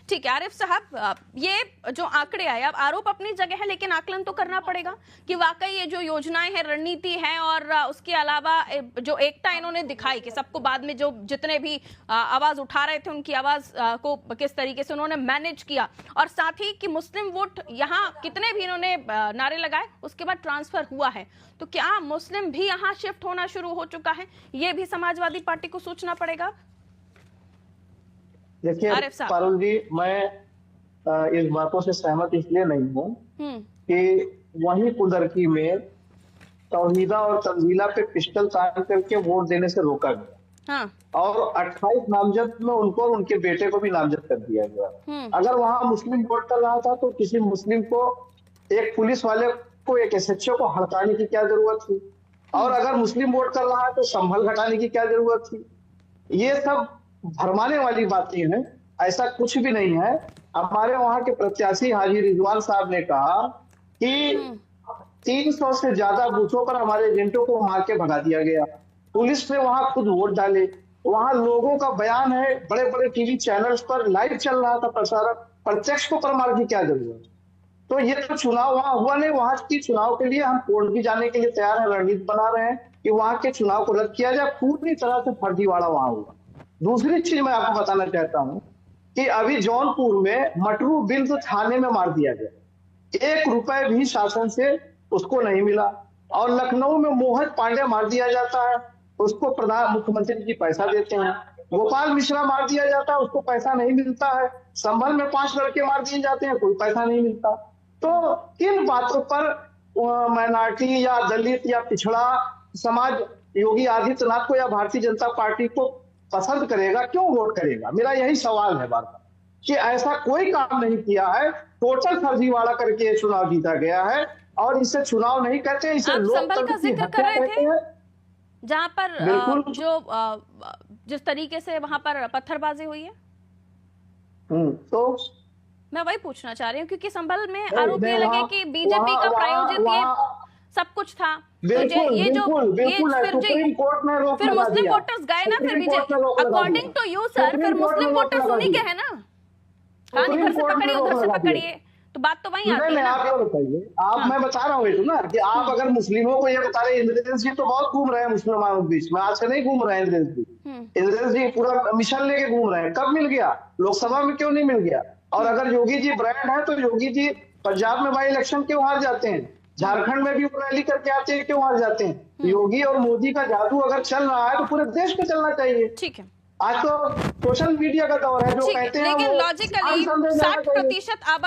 ठीक है आरिफ साहब, ये जो आंकड़े आए, अब आरोप अपनी जगह है लेकिन आकलन तो करना पड़ेगा कि वाकई ये जो योजनाएं हैं, रणनीति है, और उसके अलावा जो एकता इन्होंने दिखाई कि सबको बाद में जो जितने भी आवाज उठा रहे थे उनकी आवाज को किस तरीके से उन्होंने मैनेज किया, और साथ ही कि मुस्लिम वोट यहाँ कितने भी इन्होंने नारे लगाए उसके बाद ट्रांसफर हुआ है, तो क्या मुस्लिम भी यहाँ शिफ्ट होना शुरू हो चुका है? ये भी समाजवादी पार्टी को सोचना पड़ेगा। देखिए पारुल जी, मैं इस बातों से सहमत इसलिए नहीं हूँ कि वहीं कुदरती में तौहीदा और तंजीला पे पिस्टल तान करके वोट देने से रोका गया। हाँ। और 28 नामजद में उनको और उनके बेटे को भी नामजद कर दिया गया। अगर वहां मुस्लिम वोट कर रहा था तो किसी मुस्लिम को, एक पुलिस वाले को, एक एसएचओ को हड़काने की क्या जरूरत थी? और अगर मुस्लिम वोट कर रहा है तो संभल घटाने की क्या जरूरत थी? ये सब भरमाने वाली बातें हैं, ऐसा कुछ भी नहीं है। हमारे वहां के प्रत्याशी हाजी रिजवान साहब ने कहा कि 300 से ज्यादा बूथों पर हमारे एजेंटों को मार के भगा दिया गया, पुलिस ने वहां खुद वोट डाले, वहां लोगों का बयान है, बड़े बड़े टीवी चैनल्स पर लाइव चल रहा था प्रसारण, प्रत्यक्ष को प्रमाण की क्या जरूरत? तो ये तो चुनाव वहां हुआ नहीं। वहां की चुनाव के लिए हम कोर्ट भी जाने के लिए तैयार है, रणनीति बना रहे हैं कि वहां के चुनाव को रद्द किया जाए। पूरी तरह से फर्जीवाड़ा वहां हुआ। दूसरी चीज मैं आपको बताना चाहता हूं कि अभी जौनपुर में मटरू बिंद थाने में मार दिया गया, 1 रुपए भी शासन से उसको नहीं मिला। और लखनऊ में मोहित पांडे मार दिया जाता है, उसको प्रधान मुख्यमंत्री जी पैसा देते हैं। गोपाल मिश्रा मार दिया जाता है, उसको पैसा नहीं मिलता है। संभल में 5 लड़के मार दिए जाते हैं, कोई पैसा नहीं मिलता। तो किन बातों पर माइनॉरिटी या दलित या पिछड़ा समाज योगी आदित्यनाथ को या भारतीय जनता पार्टी को पसंद करेगा, क्यों वोट करेगा? मेरा यही सवाल है बार बार कि ऐसा कोई काम नहीं किया है, टोटल फर्जीवाड़ा करके चुनाव जीता गया है। और इसे चुनाव नहीं कहते, इसे लोकतंत्र की हत्या कहते हैं। जहां पर जिस तरीके से वहां पर पत्थरबाजी हुई है, तो मैं वही पूछना चाह रही हूँ क्योंकि संभल में आरोप ये लगे कि बीजेपी का प्रायोजित ये सब कुछ था। तो ये जो फिर मुस्लिम वोटर्स गए ना, फिर BJP according to you sir, फिर मुस्लिम वोटर्स उन्हीं के है ना, कहां इधर से पकड़िए उधर से पकड़िए, तो बात तो वही आती है ना। आप ये बताइए, आप मैं बता रहा हूँ ना कि आप अगर मुस्लिमों को ये बता रहे, इंद्रजीत जी तो बहुत घूम रहे हैं मुसलमानों के बीच में, आज से नहीं घूम रहे हैं इंद्रजीत जी। इंद्रजीत जी पूरा मिशन लेके घूम रहे हैं। कब मिल गया? लोकसभा में क्यों नहीं मिल गया? और अगर योगी जी ब्रांड है तो योगी जी पंजाब में बाई इलेक्शन क्यों हार जाते हैं? झारखंड में भी रैली करके आते हैं, क्यों हार जाते हैं? योगी और मोदी का जादू अगर चल रहा है तो पूरे देश पे चलना चाहिए। ठीक है, आज तो सोशल मीडिया का दौर है, जो कहते हैं लेकिन लॉजिकली 60% आबादी